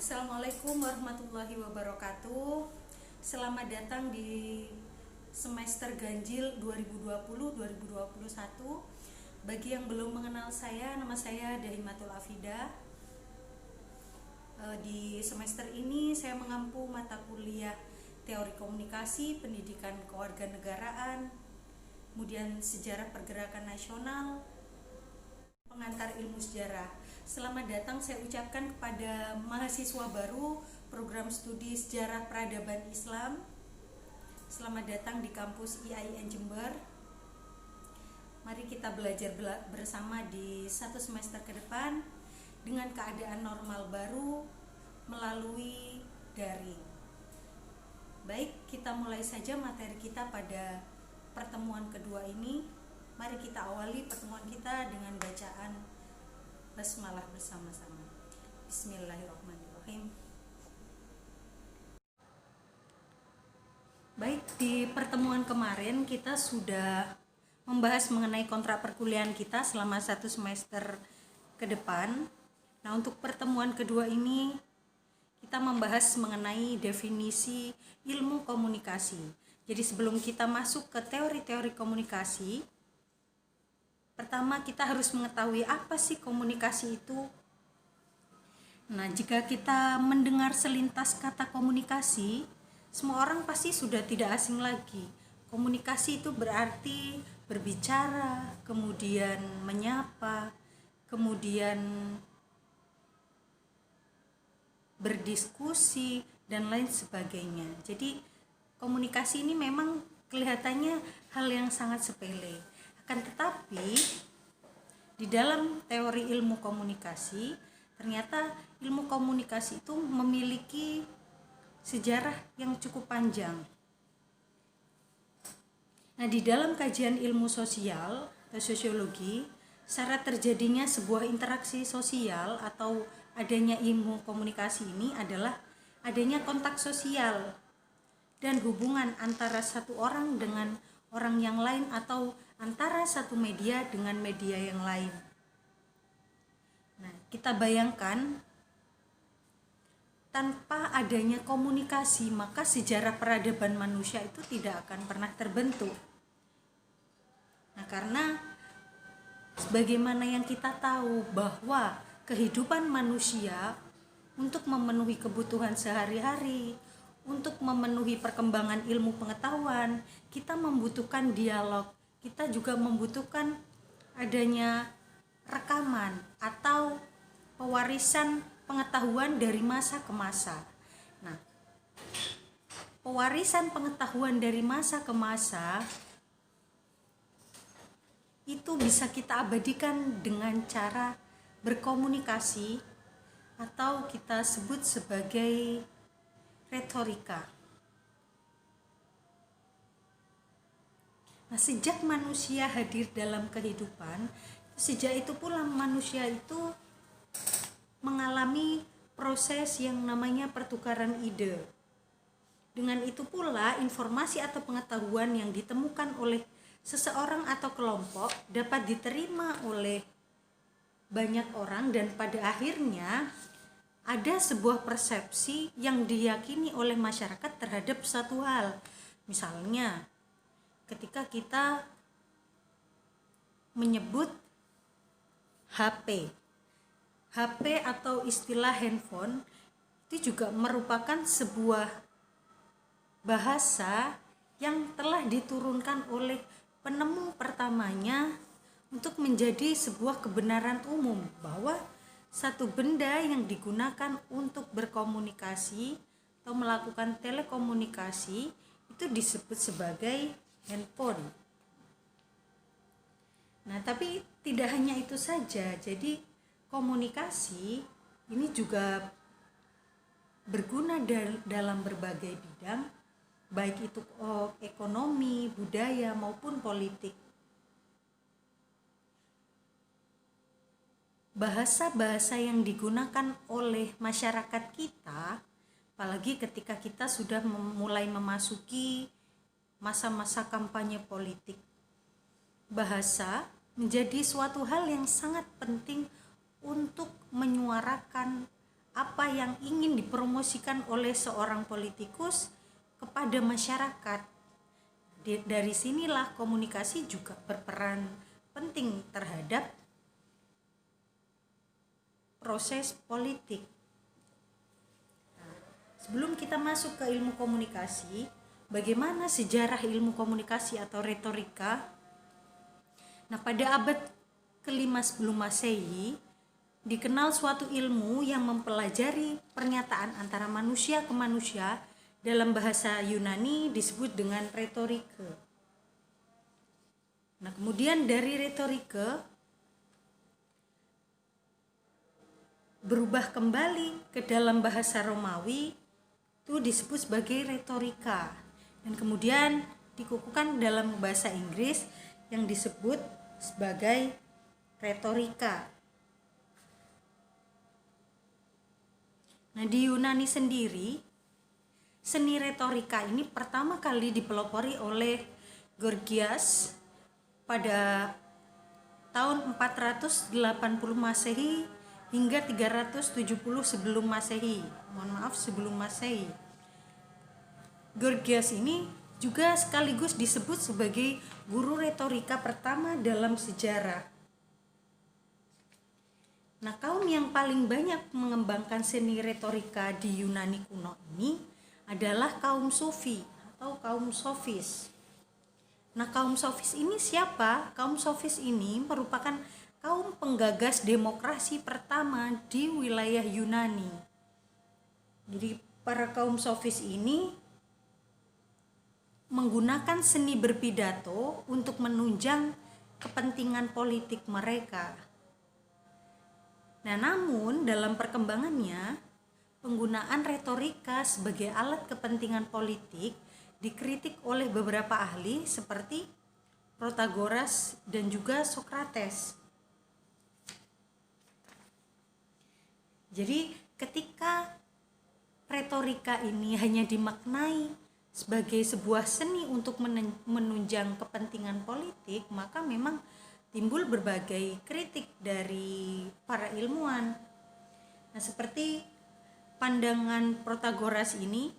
Assalamualaikum warahmatullahi wabarakatuh. Selamat datang di semester ganjil 2020-2021. Bagi yang belum mengenal saya, nama saya Dahimatul Afida. Di semester ini saya mengampu mata kuliah Teori Komunikasi, Pendidikan Kewarganegaraan, kemudian Sejarah Pergerakan Nasional, pengantar ilmu sejarah. Selamat datang saya ucapkan kepada mahasiswa baru program studi Sejarah Peradaban Islam. Selamat datang di kampus IAIN Jember. Mari kita belajar bersama di satu semester ke depan dengan keadaan normal baru melalui daring. Baik, kita mulai saja materi kita pada pertemuan kedua ini. Mari kita awali pertemuan kita dengan bacaan basmalah bersama-sama. Bismillahirrahmanirrahim. Baik, di pertemuan kemarin kita sudah membahas mengenai kontrak perkuliahan kita selama satu semester ke depan. Nah, untuk pertemuan kedua ini kita membahas mengenai definisi ilmu komunikasi. Jadi sebelum kita masuk ke teori-teori komunikasi, pertama kita harus mengetahui apa sih komunikasi itu. Nah, jika kita mendengar selintas kata komunikasi, semua orang pasti sudah tidak asing lagi. Komunikasi itu berarti berbicara, kemudian menyapa, kemudian berdiskusi, dan lain sebagainya. Jadi komunikasi ini memang kelihatannya hal yang sangat sepele. Akan tetapi di dalam teori ilmu komunikasi, ternyata ilmu komunikasi itu memiliki sejarah yang cukup panjang. Nah, di dalam kajian ilmu sosial atau sosiologi, syarat terjadinya sebuah interaksi sosial atau adanya ilmu komunikasi ini adalah adanya kontak sosial dan hubungan antara satu orang dengan orang yang lain atau antara satu media dengan media yang lain. Nah, kita bayangkan tanpa adanya komunikasi, maka sejarah peradaban manusia itu tidak akan pernah terbentuk. Nah, karena sebagaimana yang kita tahu bahwa kehidupan manusia untuk memenuhi kebutuhan sehari-hari, untuk memenuhi perkembangan ilmu pengetahuan, kita membutuhkan dialog. Kita juga membutuhkan adanya rekaman atau pewarisan pengetahuan dari masa ke masa. Nah, pewarisan pengetahuan dari masa ke masa itu bisa kita abadikan dengan cara berkomunikasi atau kita sebut sebagai retorika. Nah, sejak manusia hadir dalam kehidupan, sejak itu pula manusia itu mengalami proses yang namanya pertukaran ide. Dengan itu pula informasi atau pengetahuan yang ditemukan oleh seseorang atau kelompok dapat diterima oleh banyak orang dan pada akhirnya ada sebuah persepsi yang diyakini oleh masyarakat terhadap satu hal. Misalnya, ketika kita menyebut HP atau istilah handphone itu juga merupakan sebuah bahasa yang telah diturunkan oleh penemu pertamanya untuk menjadi sebuah kebenaran umum bahwa satu benda yang digunakan untuk berkomunikasi atau melakukan telekomunikasi itu disebut sebagai handphone. Nah, tapi tidak hanya itu saja. Jadi komunikasi ini juga berguna dalam berbagai bidang, baik itu ekonomi, budaya maupun politik. Bahasa-bahasa yang digunakan oleh masyarakat kita, apalagi ketika kita sudah mulai memasuki masa-masa kampanye politik, bahasa menjadi suatu hal yang sangat penting untuk menyuarakan apa yang ingin dipromosikan oleh seorang politikus kepada masyarakat. Dari sinilah komunikasi juga berperan penting terhadap proses politik. Sebelum kita masuk ke ilmu komunikasi, bagaimana sejarah ilmu komunikasi atau retorika? Nah, pada abad ke-5 sebelum Masehi, dikenal suatu ilmu yang mempelajari pernyataan antara manusia ke manusia. Dalam bahasa Yunani disebut dengan retorika. Nah, kemudian dari retorika berubah kembali ke dalam bahasa Romawi, itu disebut sebagai retorika, dan kemudian dikukuhkan dalam bahasa Inggris yang disebut sebagai retorika. Nah, di Yunani sendiri, seni retorika ini pertama kali dipelopori oleh Gorgias pada tahun 480 Masehi hingga 370 sebelum Masehi. Sebelum Masehi. Gorgias ini juga sekaligus disebut sebagai guru retorika pertama dalam sejarah. Nah, kaum yang paling banyak mengembangkan seni retorika di Yunani kuno ini adalah kaum Sufi atau kaum Sofis. Nah, kaum Sofis ini siapa? Kaum Sofis ini merupakan kaum penggagas demokrasi pertama di wilayah Yunani. Jadi, para kaum Sofis ini menggunakan seni berpidato untuk menunjang kepentingan politik mereka. Nah, namun dalam perkembangannya, penggunaan retorika sebagai alat kepentingan politik dikritik oleh beberapa ahli seperti Protagoras dan juga Sokrates. Jadi, ketika retorika ini hanya dimaknai sebagai sebuah seni untuk menunjang kepentingan politik, maka memang timbul berbagai kritik dari para ilmuwan. Nah, seperti pandangan Protagoras ini,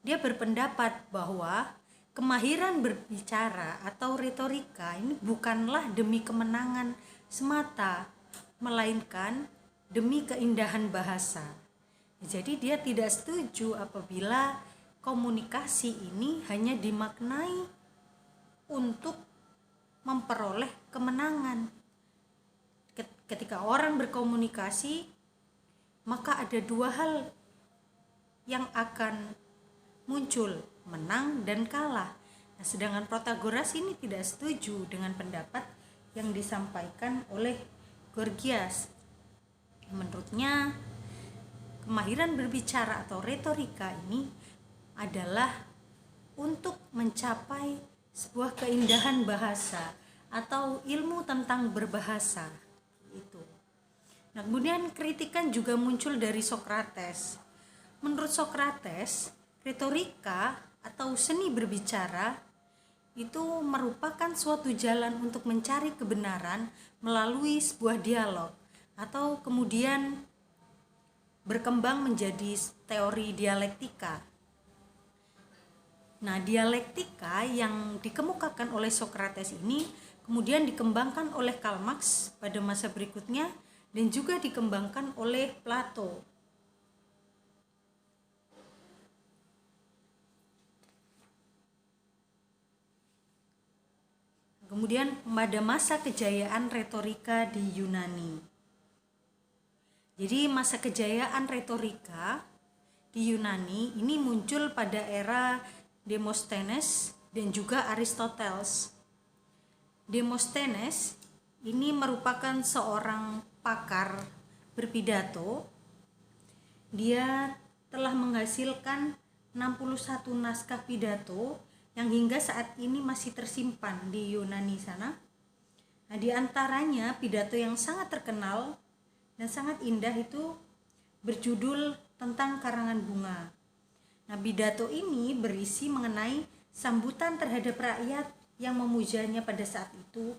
dia berpendapat bahwa kemahiran berbicara atau retorika ini bukanlah demi kemenangan semata, melainkan demi keindahan bahasa. Jadi dia tidak setuju apabila komunikasi ini hanya dimaknai untuk memperoleh kemenangan. Ketika orang berkomunikasi, maka ada dua hal yang akan muncul, menang dan kalah. Nah, sedangkan Protagoras ini tidak setuju dengan pendapat yang disampaikan oleh Gorgias. Menurutnya, kemahiran berbicara atau retorika ini adalah untuk mencapai sebuah keindahan bahasa atau ilmu tentang berbahasa itu. Nah, kemudian kritikan juga muncul dari Sokrates. Menurut Sokrates, retorika atau seni berbicara itu merupakan suatu jalan untuk mencari kebenaran melalui sebuah dialog atau kemudian berkembang menjadi teori dialektika. Nah, dialektika yang dikemukakan oleh Sokrates ini kemudian dikembangkan oleh Karl Marx pada masa berikutnya dan juga dikembangkan oleh Plato. Kemudian pada masa kejayaan retorika di Yunani. Jadi masa kejayaan retorika di Yunani ini muncul pada era Demosthenes dan juga Aristoteles. Demosthenes ini merupakan seorang pakar berpidato. Dia telah menghasilkan 61 naskah pidato yang hingga saat ini masih tersimpan di Yunani sana. Nah, di antaranya pidato yang sangat terkenal dan sangat indah itu berjudul tentang karangan bunga. Nah, pidato ini berisi mengenai sambutan terhadap rakyat yang memujanya pada saat itu.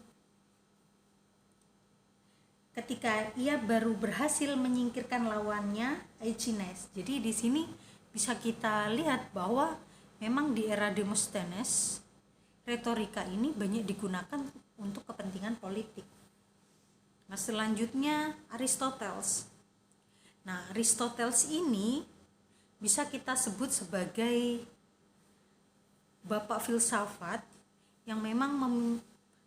ketika ia baru berhasil menyingkirkan lawannya Aeschines. Jadi di sini bisa kita lihat bahwa memang di era Demosthenes retorika ini banyak digunakan untuk kepentingan politik. Nah, selanjutnya Aristoteles. Nah, Aristoteles ini bisa kita sebut sebagai bapak filsafat yang memang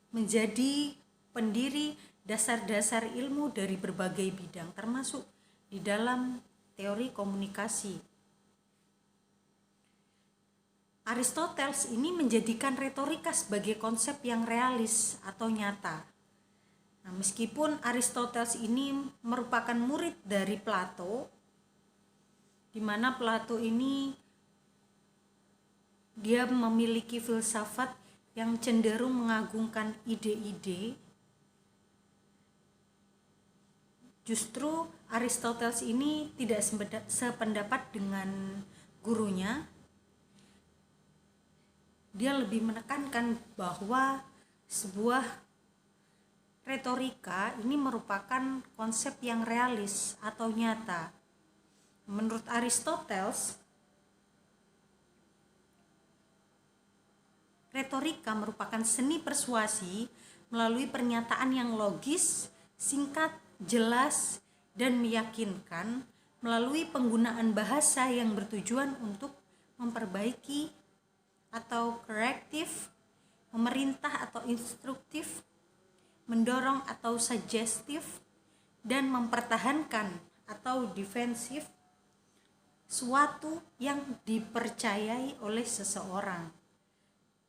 menjadi pendiri dasar-dasar ilmu dari berbagai bidang, termasuk di dalam teori komunikasi. Aristoteles ini menjadikan retorika sebagai konsep yang realis atau nyata. Nah, meskipun Aristoteles ini merupakan murid dari Plato, di mana Plato ini dia memiliki filsafat yang cenderung mengagungkan ide-ide, justru Aristoteles ini tidak sependapat dengan gurunya. Dia lebih menekankan bahwa sebuah retorika ini merupakan konsep yang realis atau nyata. Menurut Aristoteles, retorika merupakan seni persuasi melalui pernyataan yang logis, singkat, jelas, dan meyakinkan melalui penggunaan bahasa yang bertujuan untuk memperbaiki atau korektif, memerintah atau instruktif, mendorong atau sugestif, dan mempertahankan atau defensif suatu yang dipercayai oleh seseorang.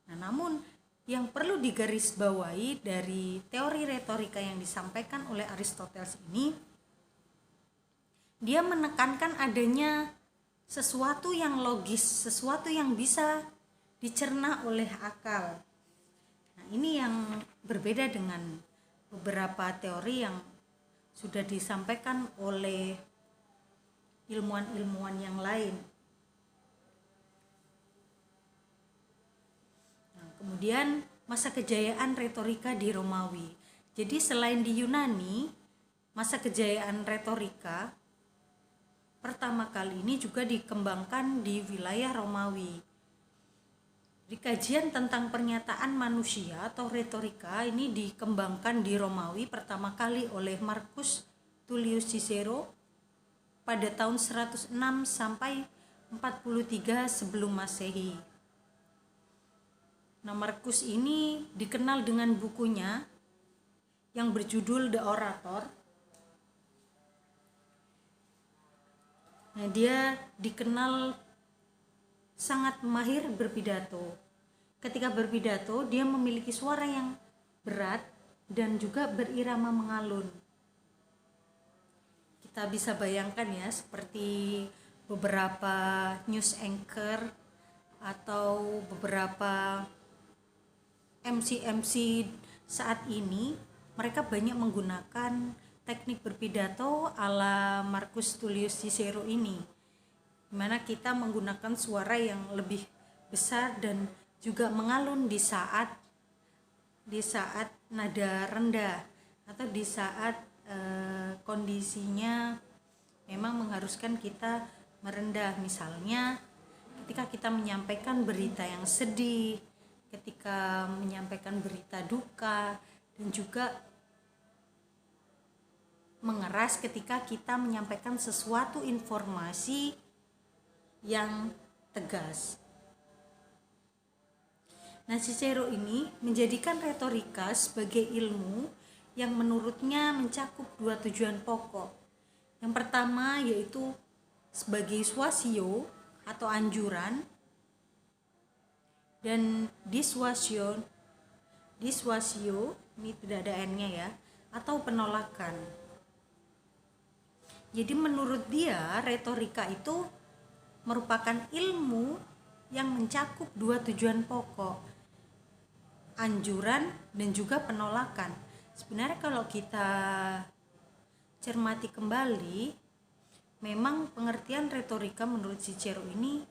Nah, namun yang perlu digarisbawahi dari teori retorika yang disampaikan oleh Aristoteles ini, dia menekankan adanya sesuatu yang logis, sesuatu yang bisa dicerna oleh akal. Nah, ini yang berbeda dengan beberapa teori yang sudah disampaikan oleh ilmuwan-ilmuwan yang lain. Kemudian masa kejayaan retorika di Romawi. Jadi selain di Yunani, masa kejayaan retorika pertama kali ini juga dikembangkan di wilayah Romawi. Di kajian tentang pernyataan manusia atau retorika ini dikembangkan di Romawi pertama kali oleh Marcus Tullius Cicero pada tahun 106 sampai 43 sebelum Masehi. Nah, Marcus ini dikenal dengan bukunya yang berjudul The Orator. Nah, dia dikenal sangat mahir berpidato. Ketika berpidato, dia memiliki suara yang berat dan juga berirama mengalun. Kita bisa bayangkan ya, seperti beberapa news anchor atau beberapa MC saat ini, mereka banyak menggunakan teknik berpidato ala Marcus Tullius Cicero ini, dimana kita menggunakan suara yang lebih besar dan juga mengalun di saat nada rendah atau di saat kondisinya memang mengharuskan kita merendah. Misalnya ketika kita menyampaikan berita yang sedih, ketika menyampaikan berita duka, dan juga mengeras ketika kita menyampaikan sesuatu informasi yang tegas. Nah, Cicero ini menjadikan retorika sebagai ilmu yang menurutnya mencakup dua tujuan pokok. Yang pertama yaitu sebagai suasio atau anjuran, dan dissuasio ini tidak ada n-nya ya, atau penolakan. Jadi menurut dia retorika itu merupakan ilmu yang mencakup dua tujuan pokok, anjuran dan juga penolakan. Sebenarnya kalau kita cermati kembali, memang pengertian retorika menurut Cicero ini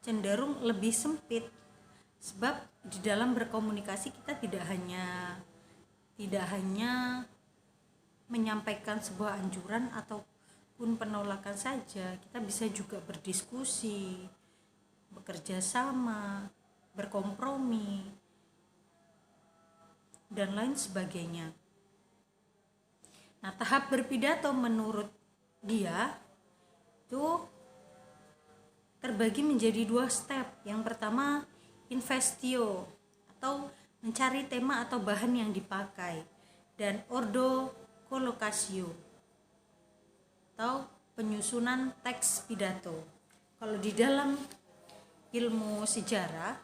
cenderung lebih sempit. Sebab di dalam berkomunikasi kita tidak hanya menyampaikan sebuah anjuran ataupun penolakan saja, kita bisa juga berdiskusi, bekerja sama, berkompromi, dan lain sebagainya. Nah, tahap berpidato menurut dia itu terbagi menjadi 2 step. Yang pertama, investio atau mencari tema atau bahan yang dipakai, dan ordo colocatio atau penyusunan teks pidato. Kalau di dalam ilmu sejarah,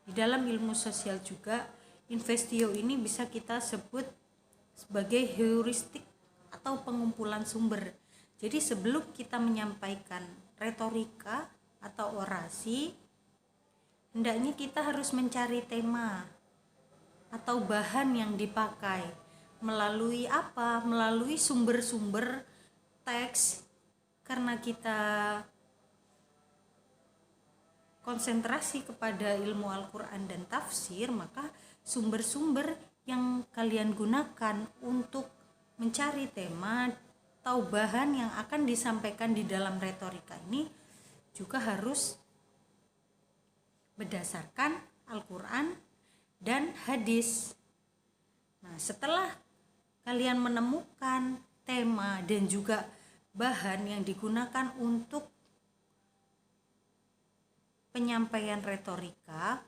di dalam ilmu sosial juga, investio ini bisa kita sebut sebagai heuristik atau pengumpulan sumber. Jadi sebelum kita menyampaikan retorika atau orasi, hendaknya kita harus mencari tema atau bahan yang dipakai. Melalui apa? Melalui sumber-sumber teks. Karena kita konsentrasi kepada ilmu Al-Quran dan tafsir, maka sumber-sumber yang kalian gunakan untuk mencari tema atau bahan yang akan disampaikan di dalam retorika ini juga harus berdasarkan Al-Quran dan hadis. Nah, setelah kalian menemukan tema dan juga bahan yang digunakan untuk penyampaian retorika,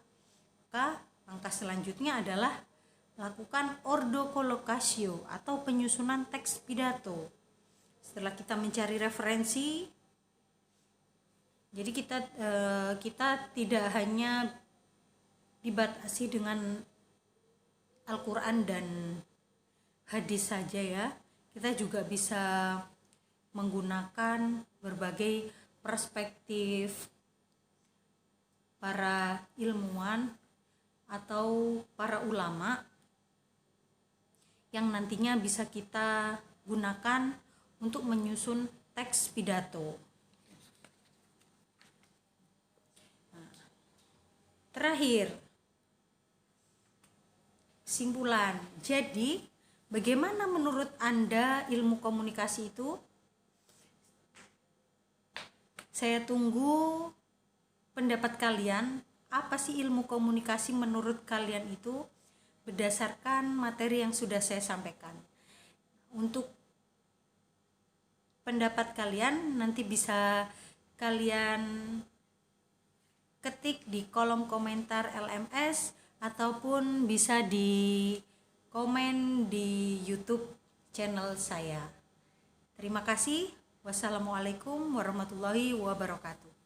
maka langkah selanjutnya adalah lakukan ordo colocatio atau penyusunan teks pidato. Setelah kita mencari referensi, jadi kita tidak hanya dibatasi dengan Al-Quran dan hadis saja ya, kita juga bisa menggunakan berbagai perspektif para ilmuwan atau para ulama yang nantinya bisa kita gunakan untuk menyusun teks pidato. Terakhir, kesimpulan. Jadi, bagaimana menurut Anda ilmu komunikasi itu? Saya tunggu pendapat kalian. Apa sih ilmu komunikasi menurut kalian itu berdasarkan materi yang sudah saya sampaikan? Untuk pendapat kalian nanti bisa kalian ketik di kolom komentar LMS ataupun bisa di komen di YouTube channel saya. Terima kasih. Wassalamualaikum warahmatullahi wabarakatuh.